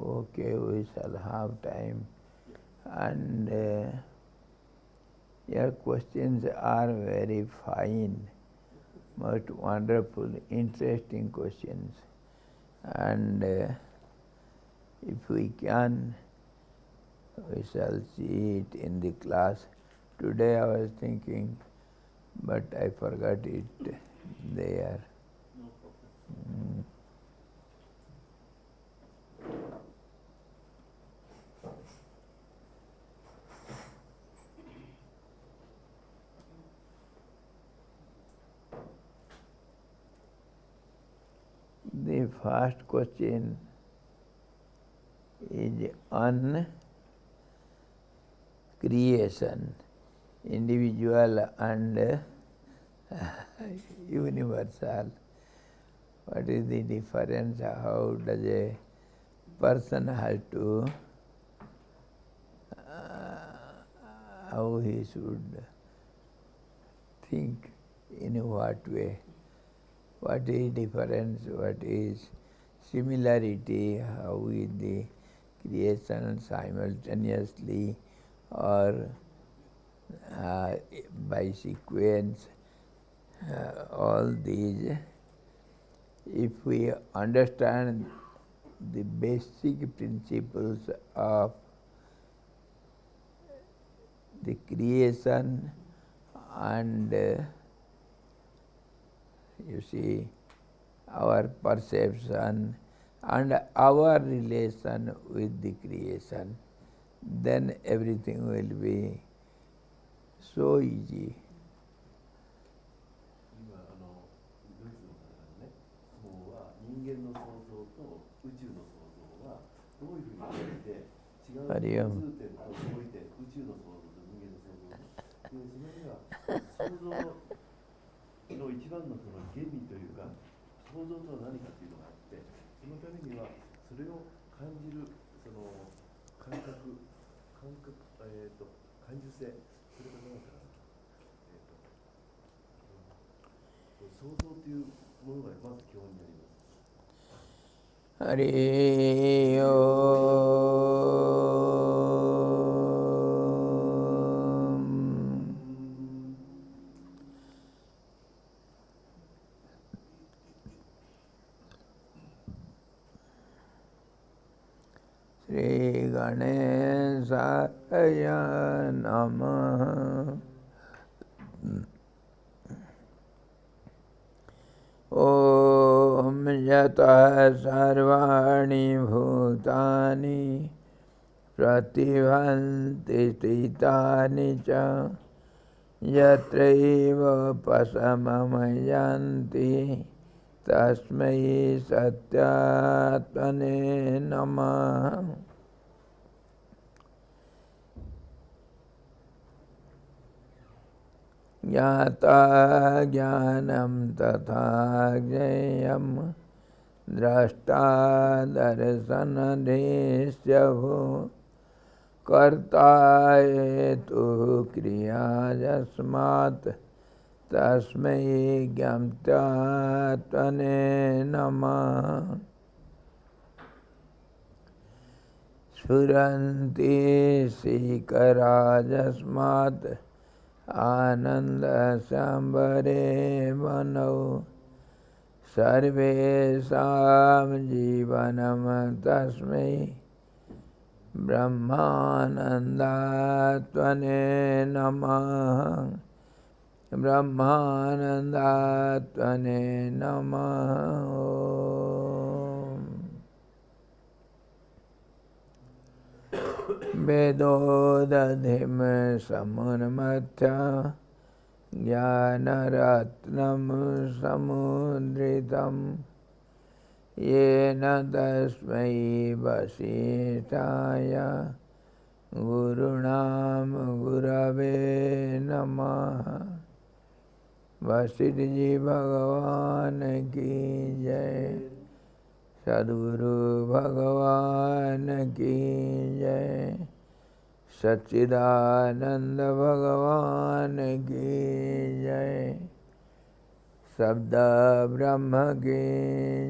Okay, we shall have time. And your questions are very fine, most wonderful, interesting questions. And if we can, we shall see it in the class. Today I was thinking, but I forgot it there. Mm. The first question is on creation, individual and universal. What is the difference? How does a person have to, how he should think, in what way? What is difference? What is similarity? How is the creation simultaneously or by sequence? All these, if we understand the basic principles of the creation and you see our perception and our relation with the creation, then everything will be so easy. Hari Om. の一番のその原理というか想像とは何かというのがあって、そのためにはそれを感じるその感受性、それから何か想像というものがまず基本になります。ハリーオShri Ganesaya Namaha. Om Yata Sarvani Bhutani Pratibhanti Titani Cha Yatraiva Pasamamayanti Tasmai Satyatmane Namaha. Jnata jnanam tatha jnayam drashta darsana karta etu kriya jasmat tasmai gyamtatmane namah. Sfuranti sikara jasmat Ananda Sambare Mano Sarve Sam Jivanam Tasmai Brahmananda Tvane Namah. Brahmananda Tvane Namah. Vedo dadhim samanmatya Jnanaratnam samudritam Yena tasmai vasitaya Gurunam Gurave Namah. Vasitji Bhagavan ki jai. Sadguru Bhagavan ki jai. Satchidananda Bhagavan ki jai. Sabda Brahma ki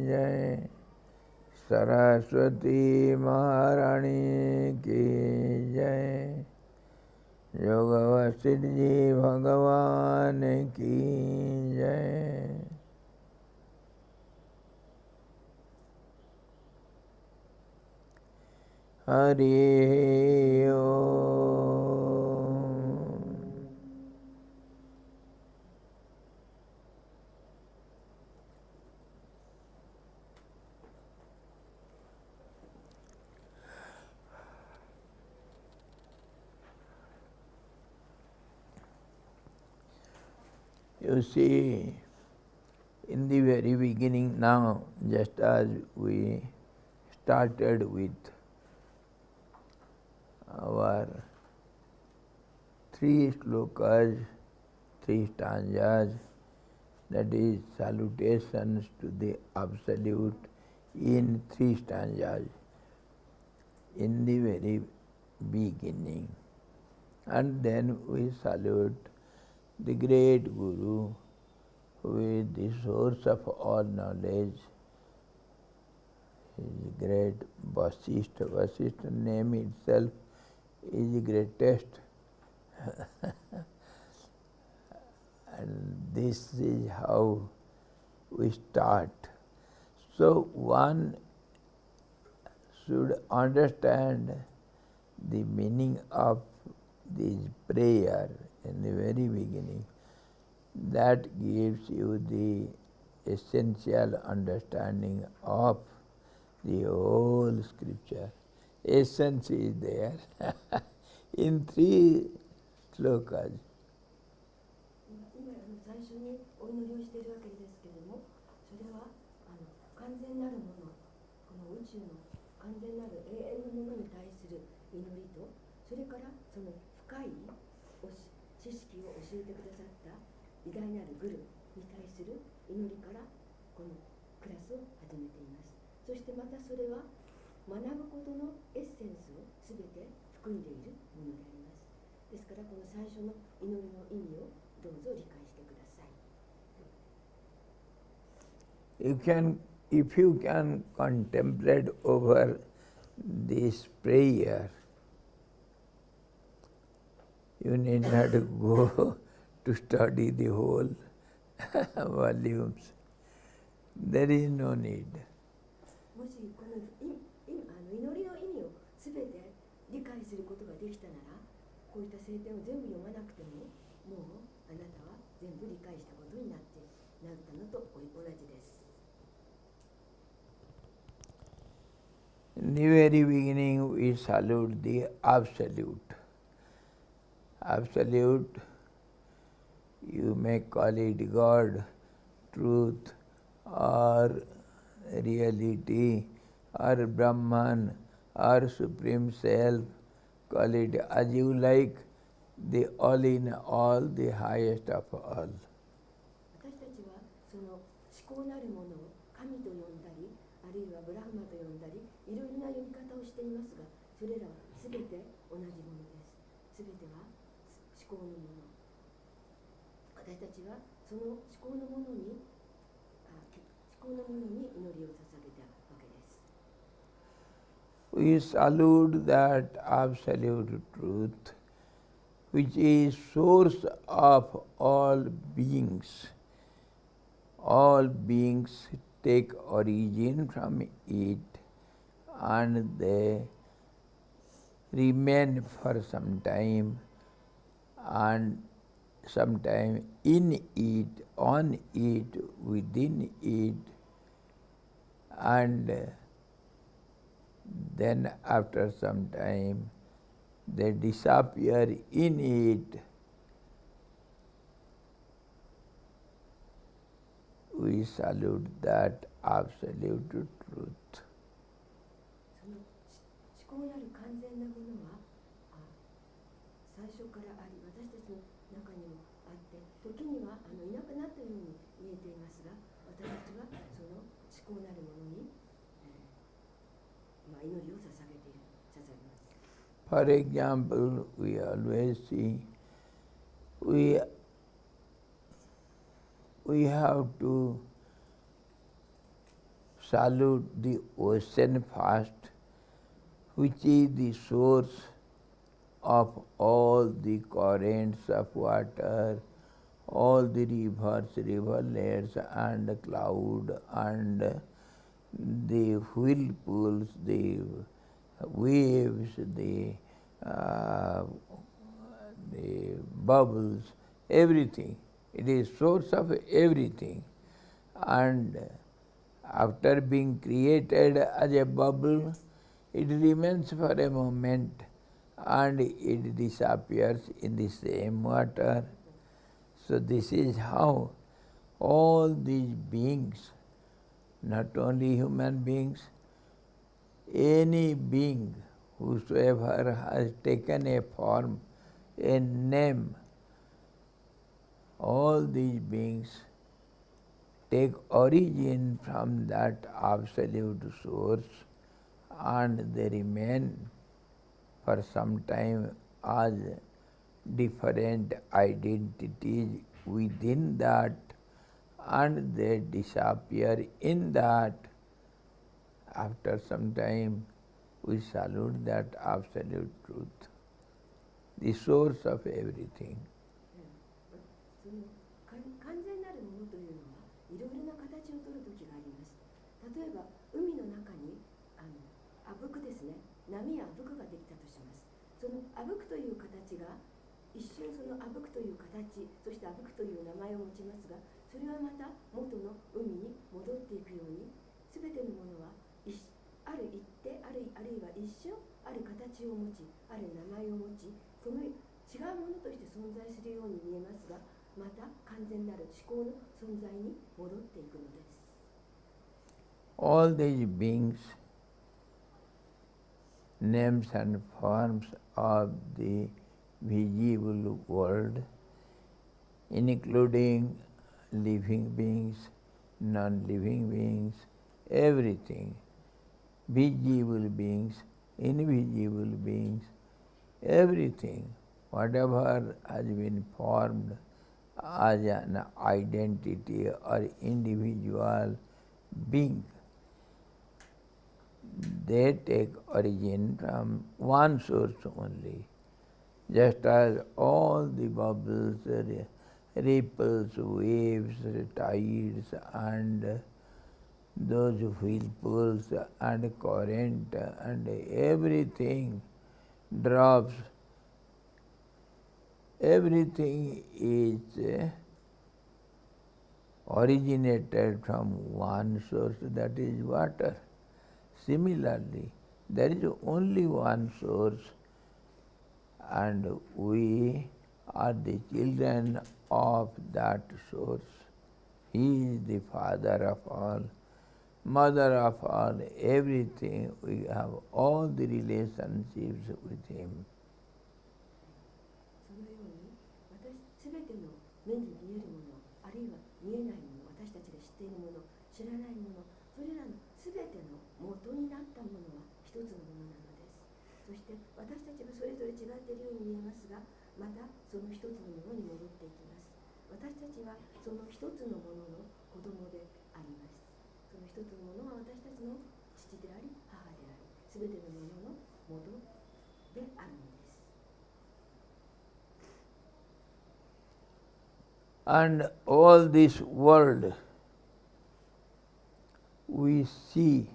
jai. Saraswati महारानी की जय। योग वशिष्ठ जी भगवान की जय। हरि ओम। You see, in the very beginning now, just as we started with our 3 slokas, 3 stanzas, that is salutations to the Absolute in 3 stanzas, in the very beginning. And then we salute the great Guru, who is the source of all knowledge. He is great Vasishtha. Vasishtha name itself is the greatest. And this is how we start. So one should understand the meaning of this prayer in the very beginning. That gives you the essential understanding of the whole scripture. Essence is there in 3 slokas. 最初にお祈りをしているわけですけれども、それは完全なるもの、この宇宙の完全なる永遠のものに対する祈りと、それからその深い知識を教えてくださった偉大なるグルに対する祈りからこのクラスを始めています。そしてまたそれは学ぶことのエッセンスをすべて含んでいるものであります。ですからこの最初の祈りの意味をどうぞ理解してください。If you can contemplate over this prayer, you need not go to study the whole volumes. There is no need. もしこの祈りの意味をすべて理解することができたなら、こういった聖典を全部読まなくても、もうあなたは全部理解したことになったのと同じです。In the very beginning, we salute the Absolute. Absolute, you may call it God, truth, or reality, or Brahman, or Supreme Self, call it as you like, the all in all, the highest of all. 私たちはその思考なるものを神と呼んだり、あるいはブラフマと呼んだり、いろいろな呼び方をしていますが、それらはすべて同じものです。すべては思考のもの。私たちはその思考のものに祈りを捧げたわけです。We salute that absolute truth, which is source of all beings. All beings take origin from it, and they remain for some time, and sometime in it, on it, within it, and then after some time they disappear in it. We salute that absolute truth. その思考なる完全なものは最初からあり、私たちの中にもあって、時にはいなくなったように見えていますが、私たちはその思考なるものに、祈りを捧げます。For example, we always see we have to salute the ocean first, which is the source of all the currents of water, all the rivers, rivulets, and cloud, and the whirlpools, the waves, the bubbles, everything. It is source of everything. And after being created as a bubble, it remains for a moment and it disappears in the same water. So this is how all these beings, not only human beings, any being whosoever has taken a form, a name, all these beings take origin from that absolute source and they remain for some time as different identities within that, and they disappear in that. After some time, we salute that absolute truth, the source of everything. その完全なるものというのはいろいろな形をとる時があります。例えば海の中にあぶくですね、波やあぶくができたとします。そのあぶくという形が一瞬そのあぶくという形、そしてあぶくという名前を持ちますが、それはまた元の海に戻っていくように、すべてのものはある一定、あるいは一瞬ある形を持ち、ある名前を持ち、その違うものとして存在するように見えますが、また完全なる思考の存在に戻っていくのです。All these beings, names and forms of the visible world, including living beings, non-living beings, everything, visible beings, invisible beings, everything, whatever has been formed as an identity or individual being, they take origin from one source only. Just as all the bubbles, ripples, waves, tides, and those whirlpools and current and everything, drops, everything is originated from one source, that is water. Similarly, there is only one source, and we are the children of that source. He is the father of all, mother of all, everything. We have all the relationships with him. そのようにすべての目に見えるもの、あるいは見えないもの、私たちが知っているもの、知らないもの、それらのすべての元になったものは一つのものなのです。そして私たちがそれぞれ違っているように見えますが、またその一つのものに戻っていきます。私たちはその一つのものの子供であります。その一つのものは私たちの父であり母であり、すべてのものの元であるのです。And all this world we see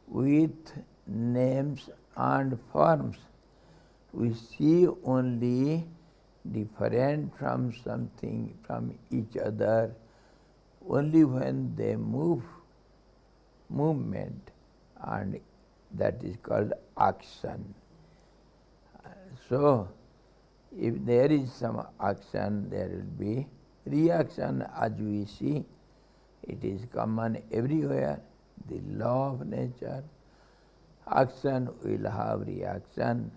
with names and forms. We see only different from something, from each other, only when they movement, and that is called action. So, if there is some action, there will be reaction, as we see. It is common everywhere, the law of nature. Action will have reaction.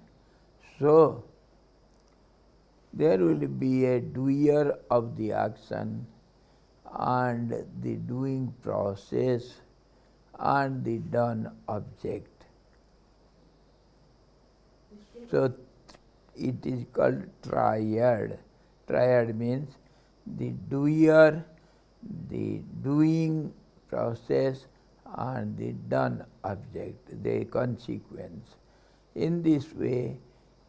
So, there will be a doer of the action and the doing process and the done object. So, it is called triad. Triad means the doer, the doing process and the done object, the consequence. In this way,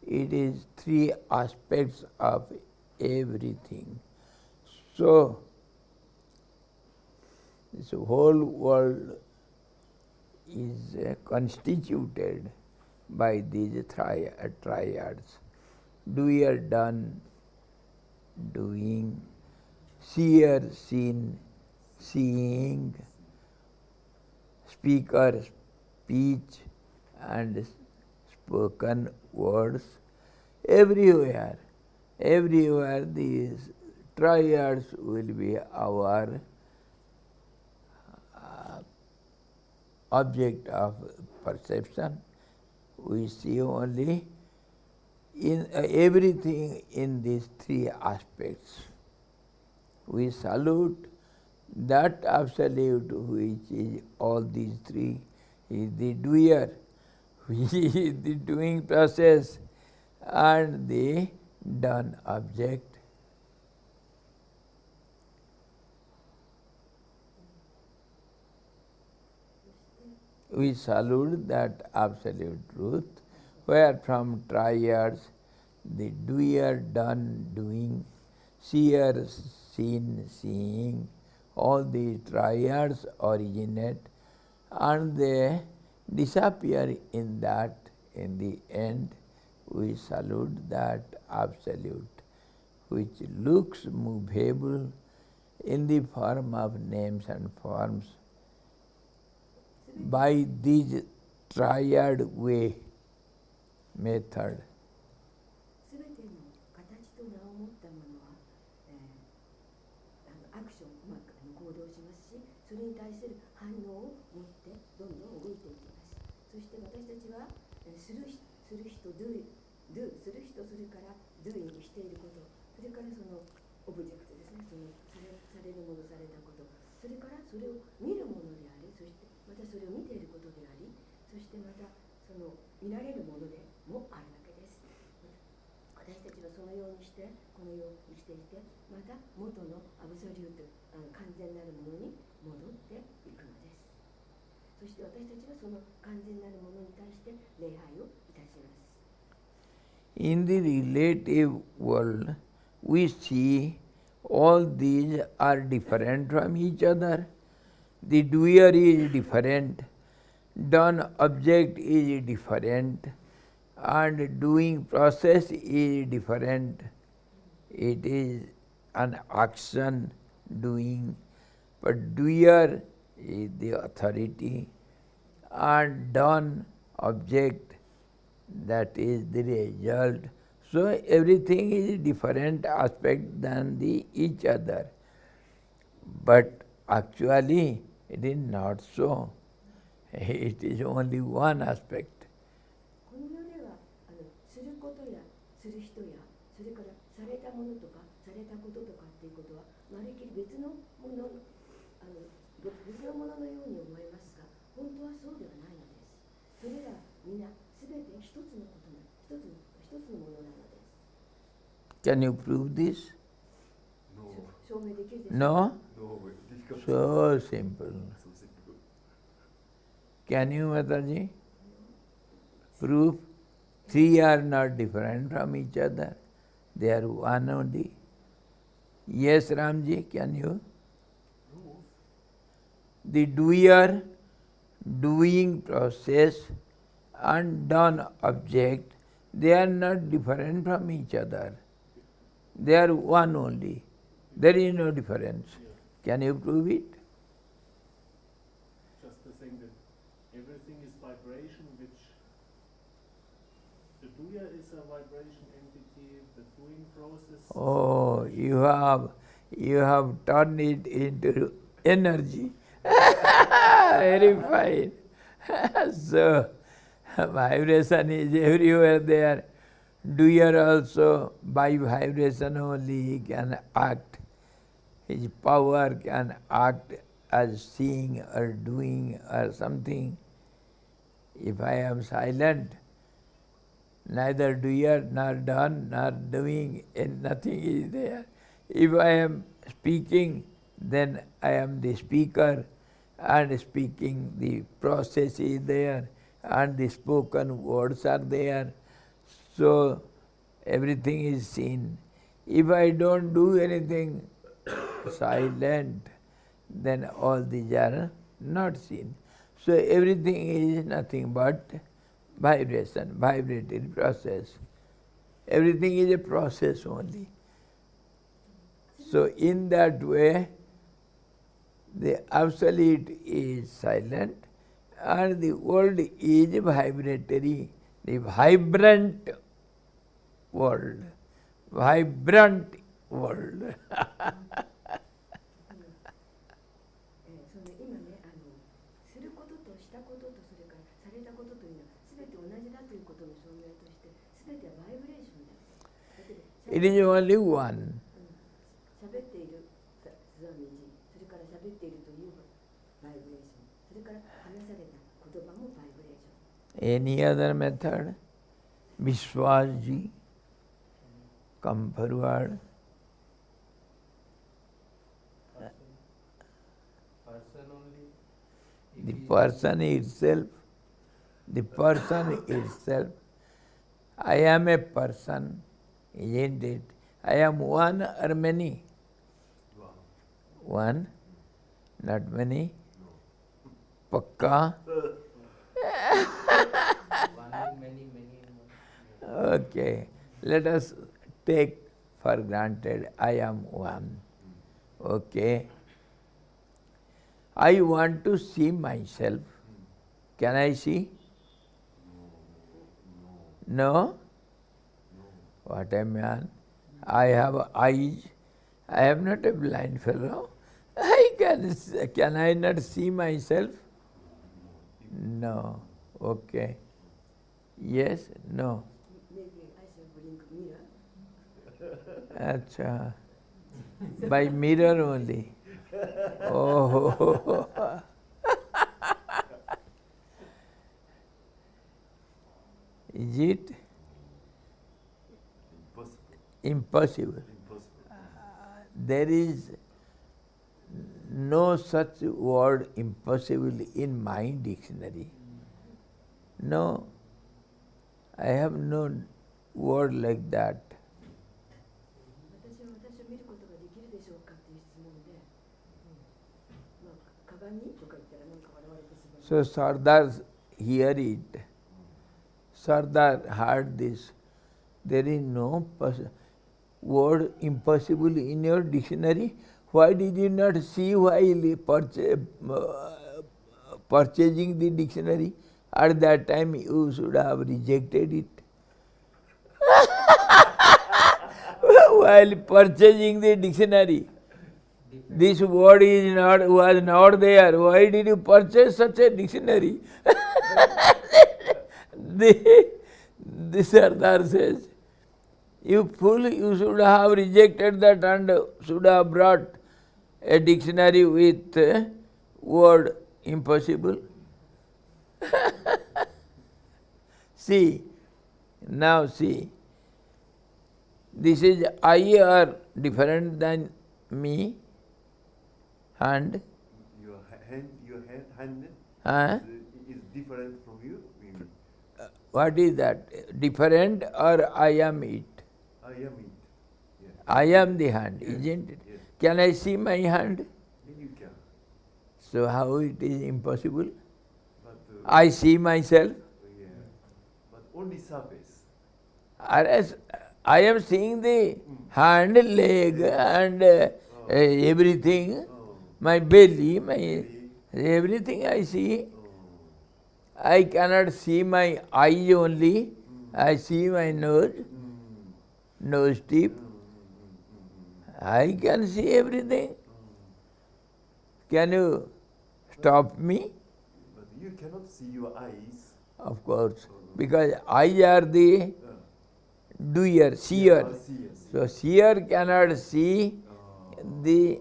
it is three aspects of everything. So, this whole world is constituted by these triads. Doer, done, doing, seer, seen, seeing, speaker, speech, and spoken words. Everywhere these triads will be our object of perception. We see only in everything in these three aspects. We salute that absolute which is all these three. He is the doer, he is the doing process, and the done object. We salute that absolute truth, where from triads, the doer, done, doing, seer, seen, seeing, all these triads originate, and they disappear in that. In the end, we salute that absolute, which looks movable in the form of names and forms. By this triad way method, すべての形と名を持ったものは、アクション、行動しますし、それに対する反応を持ってどんどん動いていきます。そして私たちは、する人、する人、する人、それから doing していること、それからそのオブジェクトですね、そのされるもの、されたこと、それからそれを見るものであり、そしてまたそれを見ていることであり、そしてまたその見られるものでもあるわけです。私たちはそのようにしてこの世を生きていて、また元のアブソリュート、完全なるものに戻っていくのです。そして私たちはその完全なるものに対して礼拝をいたします。in the relative world, we see all these are different from each other. The doer is different, done object is different, and doing process is different. It is an action doing, but doer is the authority, and done object, that is the result. So everything is different aspect than each other. But actually it is not so. It is only one aspect. この世ではすることやする人や、それからされたものとかされたこととかっていうことはまるっきり別のもの、別のもののように思えますが、本当はそうではないのです。それら皆すべて一つのことな、一つのものなのです。Can you prove this? No. 証明できるでしょうか？ No? No, difficult. So simple. So simple. Can you, Mataji? Prove? Three are not different from each other. They are one only. Yes, Ramji, can you? No. The doer, doing process, and done object, they are not different from each other. They are one only. There is no difference. Can you prove it? Just the thing that everything is vibration, which the doer is a vibration entity, the doing process. Oh, you have turned it into energy. Very fine. So, vibration is everywhere there. Doer also, by vibration only he can act. His power can act as seeing or doing or something. If I am silent, neither doer nor done nor doing, and nothing is there. If I am speaking, then I am the speaker, and speaking, the process is there, and the spoken words are there. So everything is seen. If I don't do anything, silent, then all these are not seen. So everything is nothing but vibration, vibratory process. Everything is a process only. So in that way, the absolute is silent and the world is vibratory, the vibrant world. Vibrant world. その今ね、することとしたこととそれからされたことというのは全て同じだということの証明として全てはバイブレーションだ。It is only one. 喋っているスワミジ、それから喋っているというバイブレーション、それから話された言葉もバイブレーション。 Any other method? Vishwasji, come forward. The person itself, the person itself. I am a person, isn't it? I am one or many? One, not many. Pakka? Okay, let us take for granted I am one. Okay. I want to see myself. Can I see? No? What a man. I have eyes. I am not a blind fellow. Can I not see myself? No. Okay. Yes? No. Maybe I should bring mirror. Acha. By mirror only. Oh. Is it? Impossible. There is no such word impossible in my dictionary. No. I have no word like that. 私を見ることができるでしょうかという質問で、鏡とか言ったらなんか笑われてしまう。 So Sardar hear it. Sardar heard this. There is no word impossible in your dictionary. Why did you not see while purchasing the dictionary? At that time you should have rejected it. While purchasing the dictionary, this word was not there. Why did you purchase such a dictionary? The Sardar says, you fool, you should have rejected that and should have brought a dictionary with word impossible. See, now see, this is I or different than me, hand. Your hand is different from you? Maybe. What is that? Different or I am it? I am it. Yeah. I am the hand, Yes. isn't it? Yes. Can I see my hand? Then you can. So how it is impossible? But, I see myself. yeah. But only surface. Whereas I am seeing the hand, leg and everything, Oh. my belly, everything I see. Oh. I cannot see my eyes only. I see my nose, nose tip. I can see everything. Can you stop me? But you cannot see your eyes. Of course, because eyes are the doer, seer. Seers. So seer cannot see the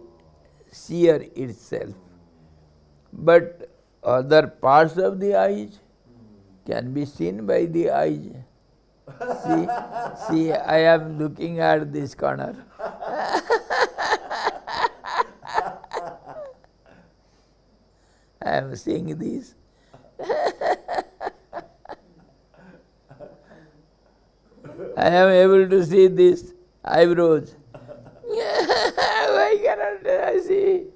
seer itself. But other parts of the eyes can be seen by the eyes. See, I am looking at this corner. I am seeing this. I am able to see this eyebrows. Why cannot I see?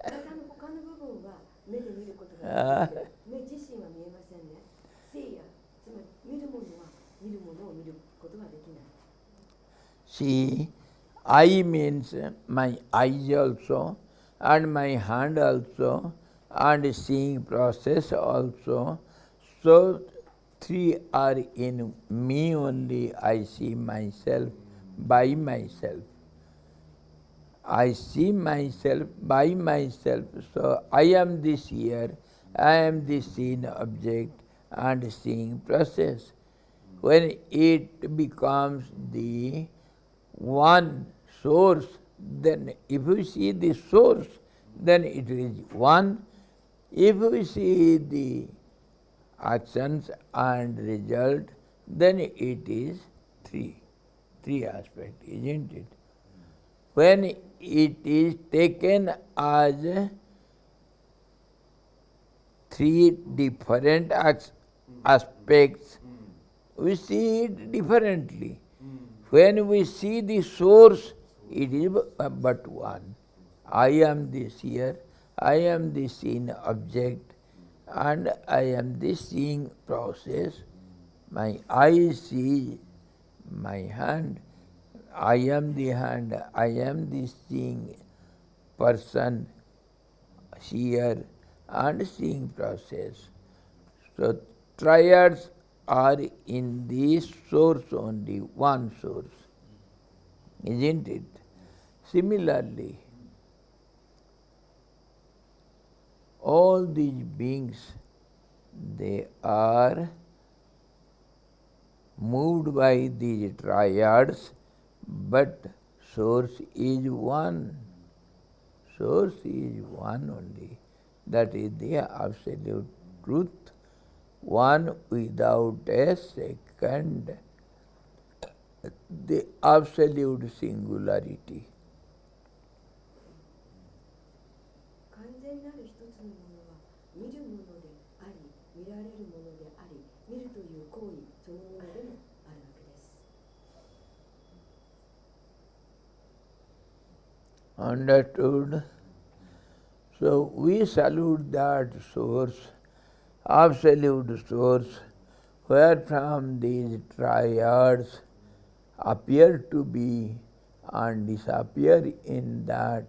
体の他の部分は目で見ることができるけど、目自身は見えませんね。Seeや、つまり見るものは見るものを見ることができない。See, eye means my eyes also, and my hand also, and seeing process also. So three are in me only. I see myself by myself. I see myself by myself. So I am the seer, I am the seen object and seeing process. When it becomes the one source, then if you see the source, then it is one. If we see the actions and result, then it is three. Three aspects, isn't it? When it is taken as three different aspects, we see it differently. When we see the source, it is but one. I am the seer, I am the seen object, and I am the seeing process. My eye sees my hand, I am the hand, I am the seeing person, seer, and seeing process. So triads are in the source only, one source, isn't it? Similarly, all these beings, they are moved by these triads, but source is one. Source is one only. That is the absolute truth, one without a second, the absolute singularity. 完全なる一つのものは見るものであり、見られるものであり、見るという行為そのものでもあるわけです。Understood? So we salute that source, absolute source, where from these triads appear to be and disappear in that.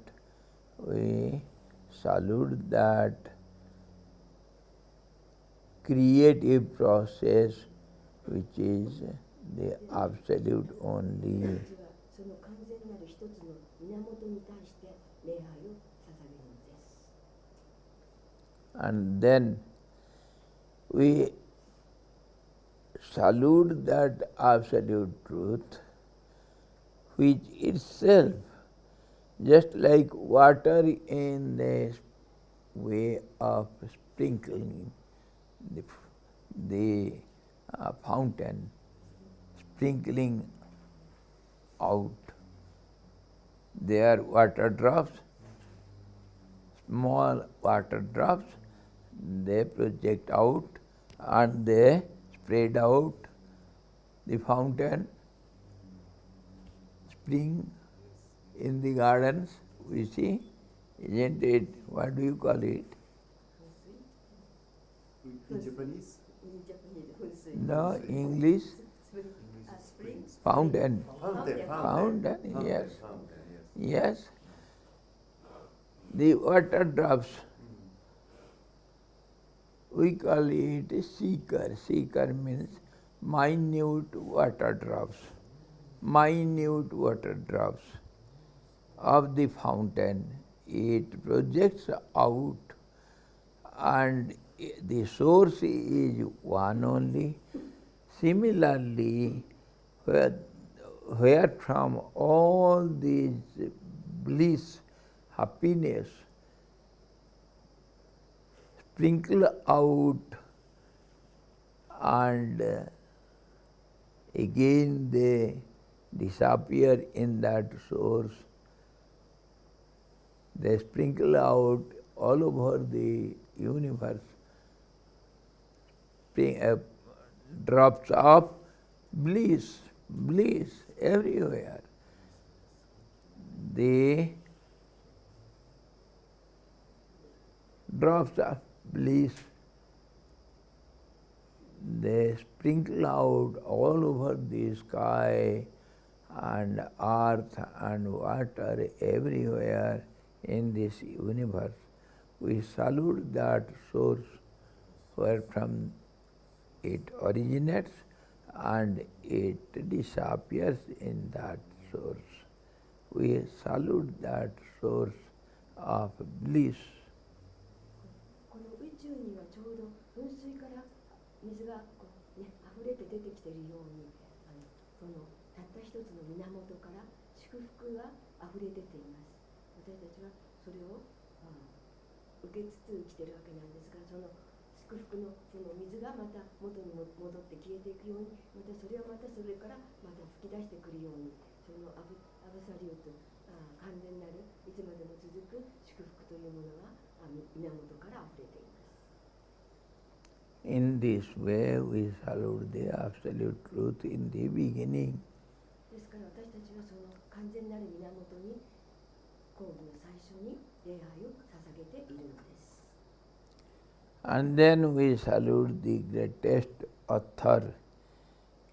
We salute that creative process which is the absolute only. その完全なる一つの源に対して礼拝を捧げるのです。And then we salute that absolute truth, which itself, just like water in the way of sprinkling the fountain, sprinkling out. There are water drops, small water drops, they project out and they spread out the fountain, spring in the gardens, we see, isn't it? What do you call it? In Japanese? In Japanese, No, English? spring? Fountain. Fountain, Yes. Fountain, yes. Yes. The water drops, we call it seeker. Seeker means minute water drops. Minute water drops of the fountain. It projects out and the source is one only. Similarly, where from all these bliss, happiness, sprinkle out and again they disappear in that source. They sprinkle out all over the universe, drops of bliss, bliss everywhere. The drops of bliss, they sprinkle out all over the sky and earth and water everywhere in this universe. We salute that source where from it originates and it disappears in that source. We salute that source of bliss. この宇宙にはちょうど噴水から水がこう、ね、溢れて出てきているように、そのたった一つの源から祝福が溢れ出ています。私たちはそれを受けつつ生きているわけなんですが、その祝福のその水がまた元に戻って消えていくように、またそれをまたそれからまた吹き出してくるように、そのアブサリュート、完全なるいつまでも続く祝福というものが源から溢れています。In this way, we salute the absolute truth in the beginning. ですから私たちはその完全なる源に講義の最初に礼拝を捧げているのです。And then we salute the greatest author,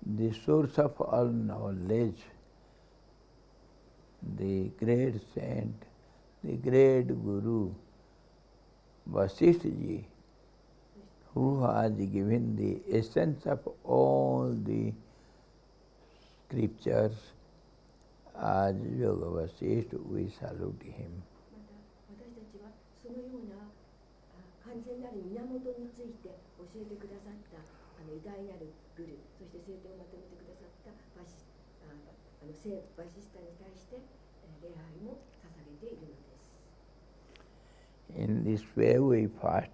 the source of all knowledge, the great saint, the great Guru, Vasishtha, who has given the essence of all the scriptures. As Yoga Vasishtha, we salute him. また私たちはそのような完全なる源について教えてくださった偉大なるグル、そして聖典をまとめてくださった聖バシスタに対して礼拝も捧げているのです。In this way we first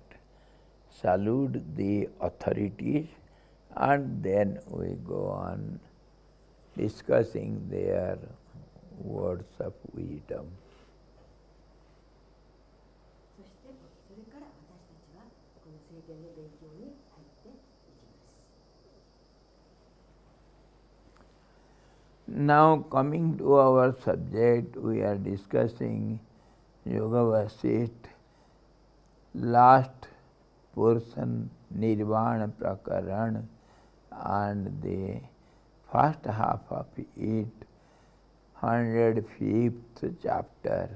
salute the authorities and then we go on discussing their words of wisdom. そしてそれから私たちはこの聖典の勉強に入っていきます。Now coming to our subject, we are discussing Yoga Vasishtha, last portion Nirvana Prakaran, and the first half of it, 105th chapter.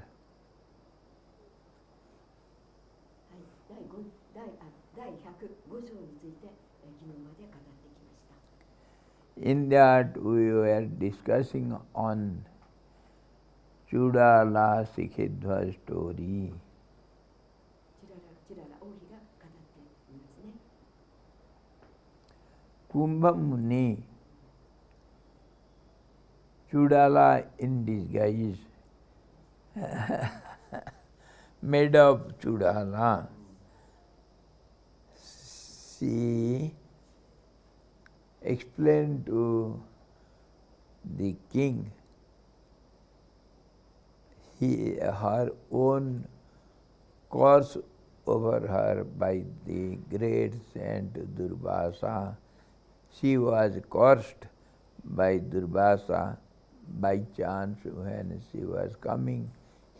第105章について昨日まで語ってきました。In that we were discussing on Chudala Sikhidva story. チュララ王妃が語っていますね。Kumbha Muni, Chudala in disguise, made of Chudala, she explained to the king her own course over her by the great saint Durvasa. She was cursed by Durvasa by chance when she was coming.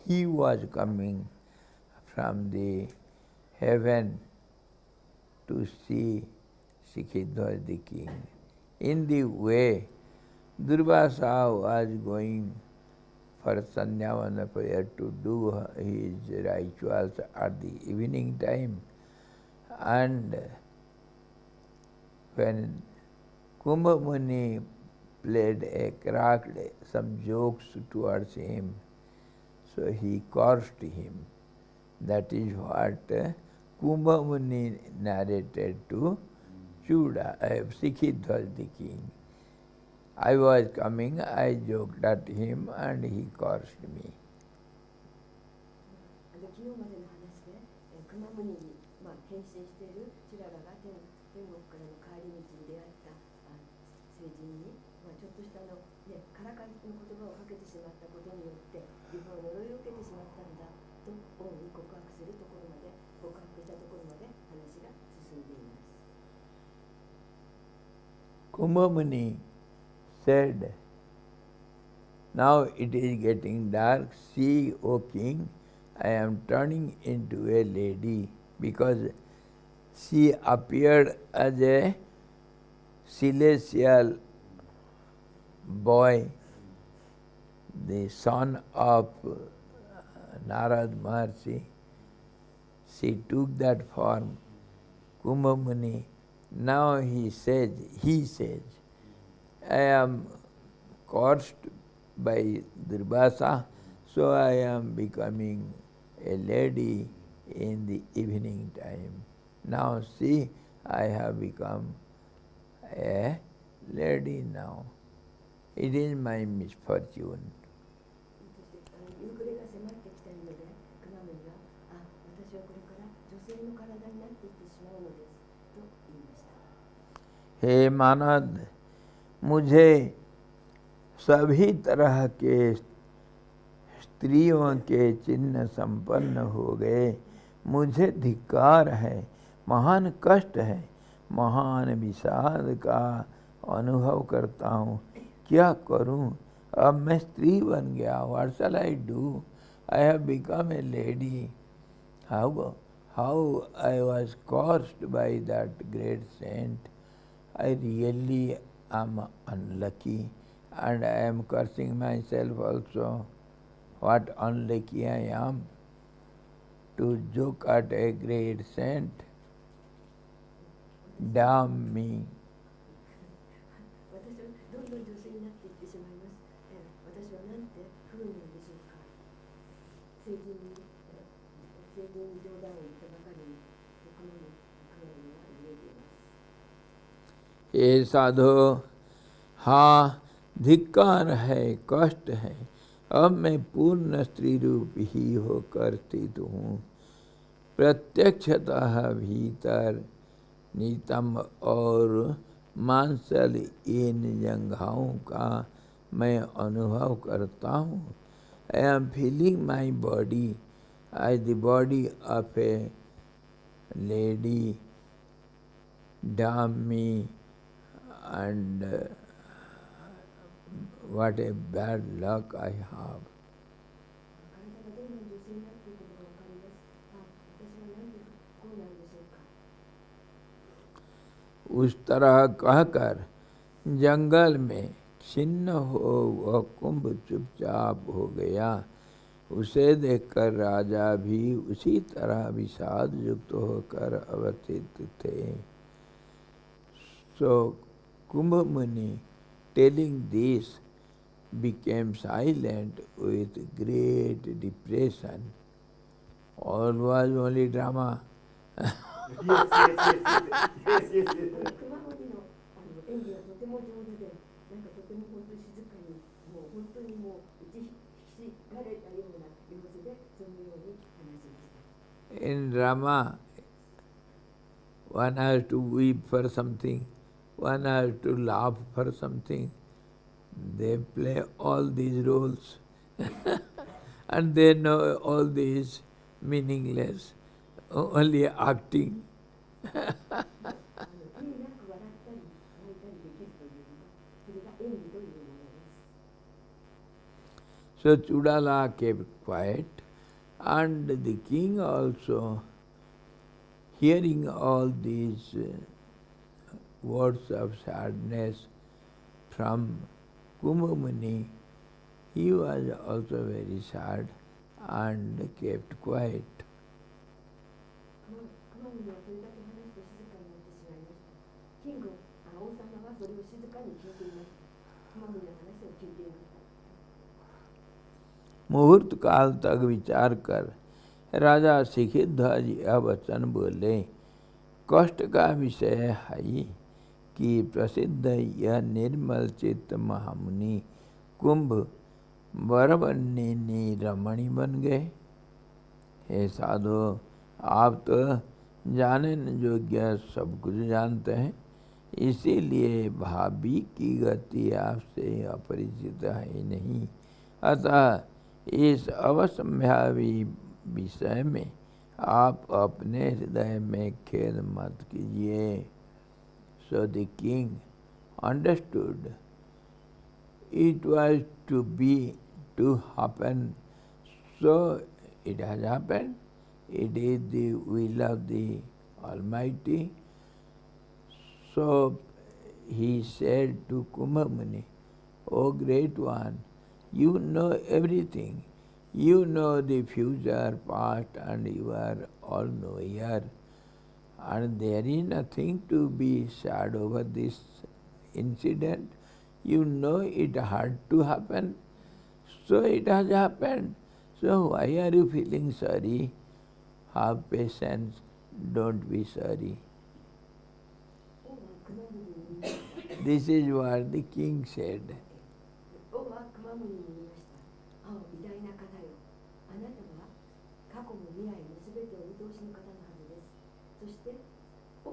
He was coming from the heaven to see Sikhidhwaj the king. In the way, Durvasa was going for Sandhyavana prayer to do his rituals at the evening time. And when Kumbha Muni played cracked some jokes towards him, so he cursed him. That is what Kumbha Muni narrated to Sikhidhwaj the king. I was coming, I joked at him and he cursed me. 昨日までの話で、クマムニに、変身しているチュララが天国からの帰り道に出会った聖人に、ちょっとしたからかいの言葉をかけてしまったことによって自分を呪いを受けてしまったんだと王に告白するところまで、告白したところまで話が進んでいます。Kumbhamuni said, now it is getting dark. See, O king, I am turning into a lady, because she appeared as a celestial boy, the son of Narad Maharshi. She took that form, Kumbhamuni. Now he says, I am cursed by Durvasa, so I am becoming a lady in the evening time. Now see, I have become a lady now. It is my misfortune. 夕暮れが迫ってきたので、クマムニは、私はこれから女性の体になっていってしまうのですと言いました。हे मानद, मुझे सभी तरह के स्त्रियों के चिन्ह संपन्न हो गए। मुझे धिक्कार है, महान कष्ट है, महान विषाद का अनुभव करता हूँ। क्या करूँ? अब मैं स्त्री बन गया। What shall I do? I have become a lady. How I was cursed by that great saint. I really am unlucky, and I am cursing myself also. What unlucky I am to joke at a great saint. Damn me. 私はどんどん女性になっていってしまいます。私はなんて不運なんでしょうか。成人に冗談を言ったばかりに、クマムニは言えています。ये साधो, हाँ धिक्कार है, कष्ट है। अब मैं पूर्ण स्त्री रूप ही होकर स्थित हूँ। प्रत्यक्षतः भीतर नितंब और मांसल इन जंघाओं का मैं अनुभव करता हूँ। I am feeling my body as the body of a lady. Damn me, and what a bad luck I have. 体がどんどん女性になっていくのがわかります。私はなんで不幸なんでしょうか。उस तरह कहकर जंगल में छिन्न हो वह कुंभ चुपचाप हो गया। उसे देखकर राजा भी उसी तरह विषाद युक्त होकर अवस्थित थे। So Kumbhamuni, telling this, became silent with great depression. All was only drama. Yes. クマムニの演技はとても上手で、なんかとても本当に静かに、もう本当にもう打ちひしがれたような様子で、そのように話しました。In drama, one has to weep for something, one has to laugh for something. They play all these roles and they know all these meaningless, only acting. So Chudala kept quiet, and the king also, hearing all these words of sadness from Kumbhamuni, he was also very sad and kept quiet. मुहूर्त काल तक विचार कर राजा शिखिध्वज यह वचन बोले, कष्ट का विषय है कि प्रसिद्ध यह निर्मल चित्त महामुनि कुंभ वरवन्नी रमणी बन गए। हे साधो, आप तो जाने न योग्य सब कुछ जानते हैं, इसीलिए भाभी की गति आपसे अपरिचित है नहीं। अतः इस अवश्यंभावी विषय में आप अपने हृदय में खेद मत कीजिए. So the king understood it was to happen, so it has happened. It is the will of the Almighty. So he said to Kumbha Muni, O great one, you know everything. You know the future, past, and you are all-knower. And there is nothing to be sad over this incident. You know it had to happen, so it has happened. So why are you feeling sorry? Have patience, don't be sorry. This is what the king said. 王は熊森に言いました。ああ、偉大な方よ。あなたは過去も未来も全てお見通しの方のはずです。そして起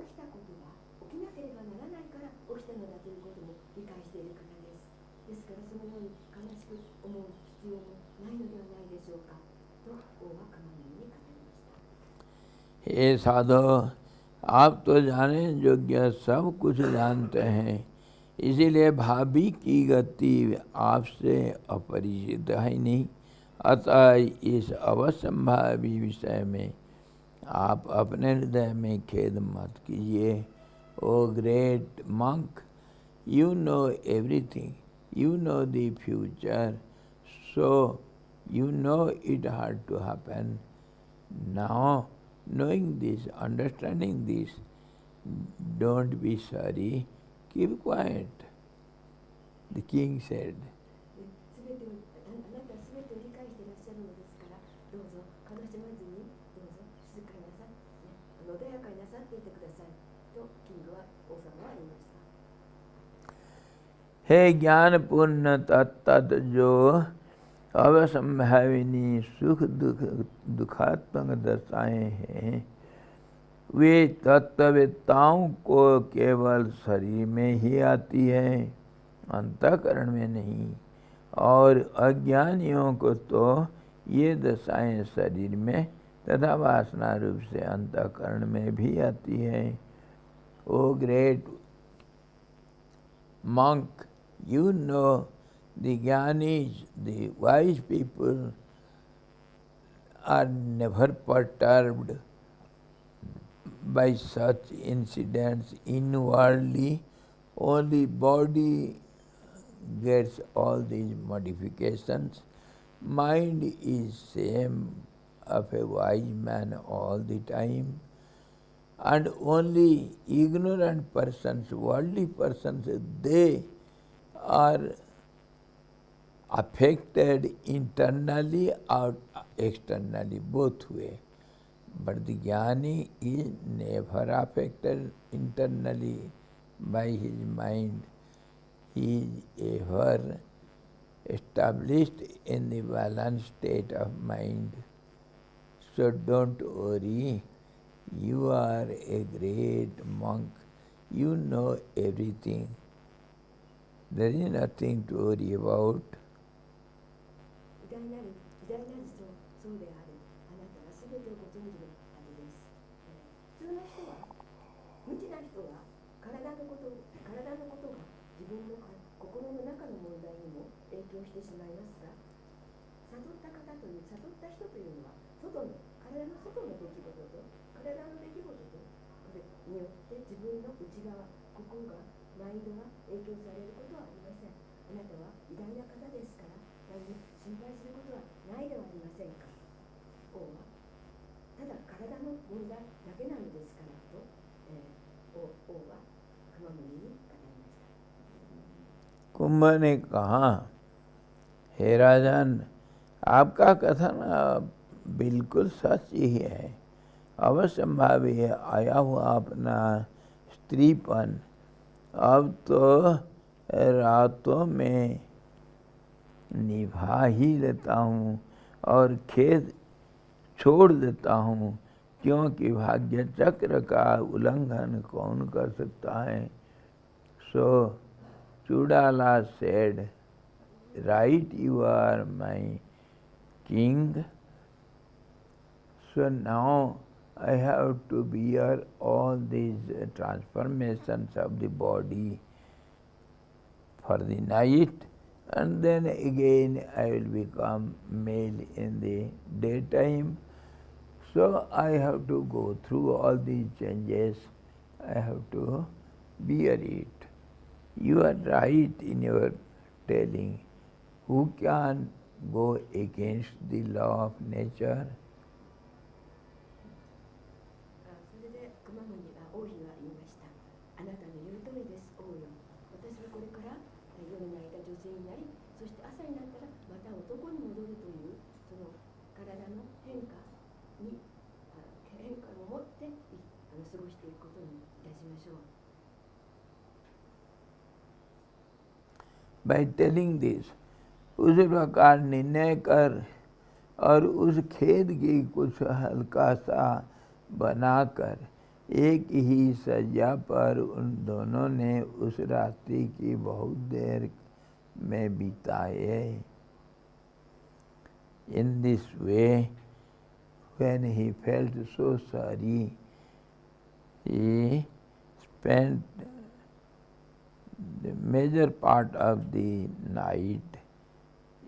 きたことが起きなければならないから起きたのだということも理解している方です。ですからそのように悲しく思う必要もないのではないでしょうか。と王は熊森に語りました。हे साधो, आप तो जाने योग्य सब कुछ जानते हैं, इसीलिए भाभी की गति आपसे अपरिचित है नहीं. अतः इस अवसंभावी विषय में आप अपने हृदय में खेद मत कीजिए. ओ great monk, you know everything, you know the future, so you know it had to happen. Now, knowing this, understanding this, don't be sorry, keep quiet. The king said. すべてをあなたはすべてを理解していらっしゃるのですから、どうぞ悲しまずに、どうぞ静かになさって、穏やかになさっていてください。とキングは王様は言いました。 हे ज्ञान पूर्ण तत्त जो अवसंभाविनी सुख दुखात्मक दशाएं हैं, वे तत्ववेत्ताओं को केवल शरीर में ही आती है, अंतःकरण में नहीं. और अज्ञानियों को तो ये दशाएं शरीर में तथा वासना रूप से अंतःकरण में भी आती है. ओ great monk, you know the Jnanis, the wise people are never perturbed by such incidents inwardly. Only body gets all these modifications. Mind is same of a wise man all the time. And only ignorant persons, worldly persons, they are affected internally or externally, both way. But the Jnani is never affected internally by his mind. He is ever established in the balanced state of mind. So don't worry. You are a great monk. You know everything. There is nothing to worry about. 偉大なるそうである。あなたはすべてをご存知のはずです。普通の人は、無知な人は体のことが自分の心の中の問題にも影響してしまいますが、悟った人というのは体の外の出来事と体の出来事とこれによって自分の内側、心がマインドが影響されることはありません。あなたは偉大な方ですから、何も心配することはないではありませんか。王はただ体の問題だけなのですからと、王は熊森に語りました。कुंभ ने कहा, हे राजन, आपका कथन बिल्कुल सच ही है. अवश्यंभावी आया हुआ अपना स्त्रीपन अब तो रातों में निभा ही लेता हूँ और खेद छोड़ देता हूँ, क्योंकि भाग्य चक्र का उल्लंघन कौन कर सकता है. सो Chudala said, right, you are my king, So now I have to bear all these transformations of the body for the night, and then again I will become male in the daytime. So I have to go through all these changes. I have to bear it. You are right in your telling. Who can go against the law of nature? それでくまモニは王妃は言いました。あなたの言う通りです、王よ。私はこれから夜の間女性になり、そして朝になったらまた男に戻るというその体の変化を持って過ごしていくことにいたしましょう。By telling this, उस प्रकार निर्णय कर और उस खेद की कुछ हल्का सा बनाकर एक ही सज्जा पर उन दोनों ने उस रात्रि की बहुत देर में बिताए. In this way, when he felt so sorry, he spent the major part of the night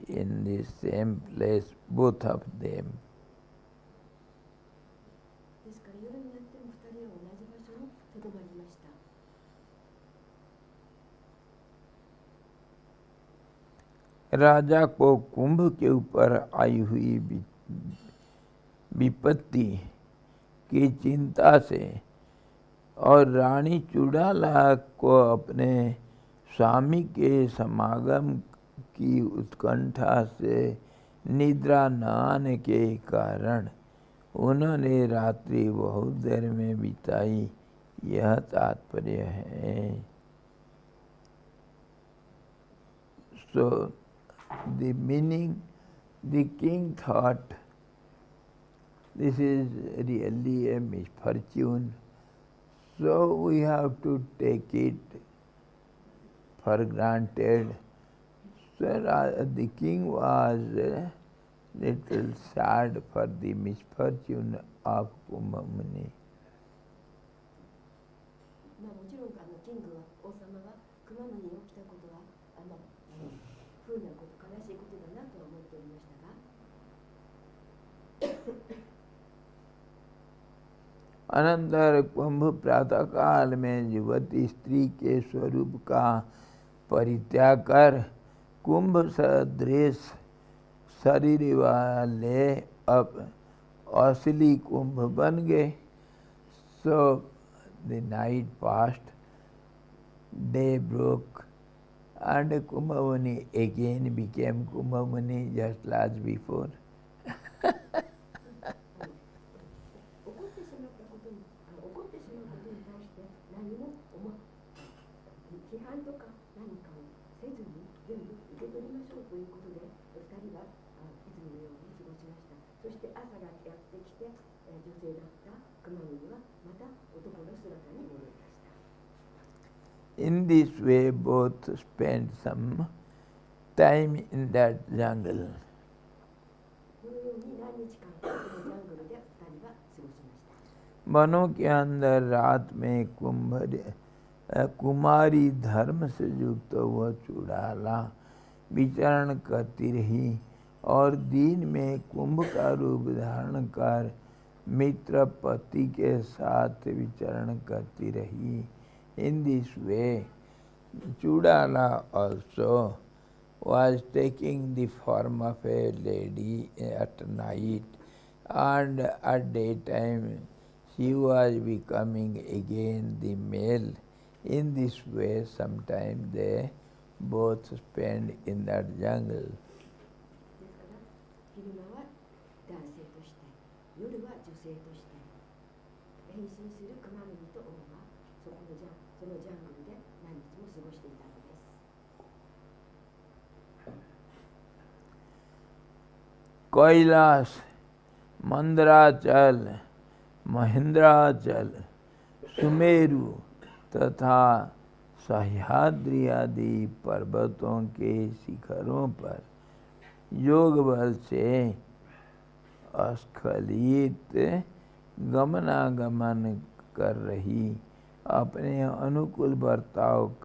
in the same place, both of them. ですから夜になっても2人は同じ場所にとどまりました。राजा को कुंभ के ऊपर आई हुई विपत्ति की चिंता से और रानी चुड़ाला को अपने स्वामी के समागम की उत्कंठा से निद्रा न आने के कारण उन्होंने रात्रि बहुत देर में बिताई, यह तात्पर्य है. So the meaning, the king thought this is really a misfortune, so we have to take it for granted. So the king was a little sad for the misfortune of Kumbha Muni. もちろんキングは王様がくまモニに起きたことは不運なこと、悲しいことだなとは思っておりましたがअनंतर कुंभ प्रातःकाल में युवती स्त्री के स्वरूप का परित्याग कर कुंभ सदृश शरीर वाले अब असली कुंभ बन गए. So the night passed, day broke, and Kumbha Muni again became Kumbha Muni just as before. 怒ってしまうことに対して何も批判とか何かをせずに全部受け取りましょうということで2人はいつものように過ごしました。そして朝がやってきて女性だったくまモニはまた男の姿に戻りました。In this way both spent some time in that jungle. このように何日間かこのジャングルで2人は過ごしました。 वनों के अंदर रात में कुमारी धर्म से युक्त वह चुड़ाला विचरण करती रही और दिन में कुंभ का रूप धारण कर मित्र पति के साथ विचरण करती रही. In this way, Chudala also was taking the form of a lady at night, and at daytime she was becoming again the male. In this way, sometime they both spent in that jungle. ですから昼間は男性として夜は女性として変身するくまモニと王はそのジャングルで何日も過ごしていたのです。 Kailash, Mandarachal, Mahendrachal, Sumeru तथा सह्याद्री आदि पर्वतों के शिखरों पर योग बल से अस्खलित गमनागमन कर रही, अपने अनुकूल बर्ताव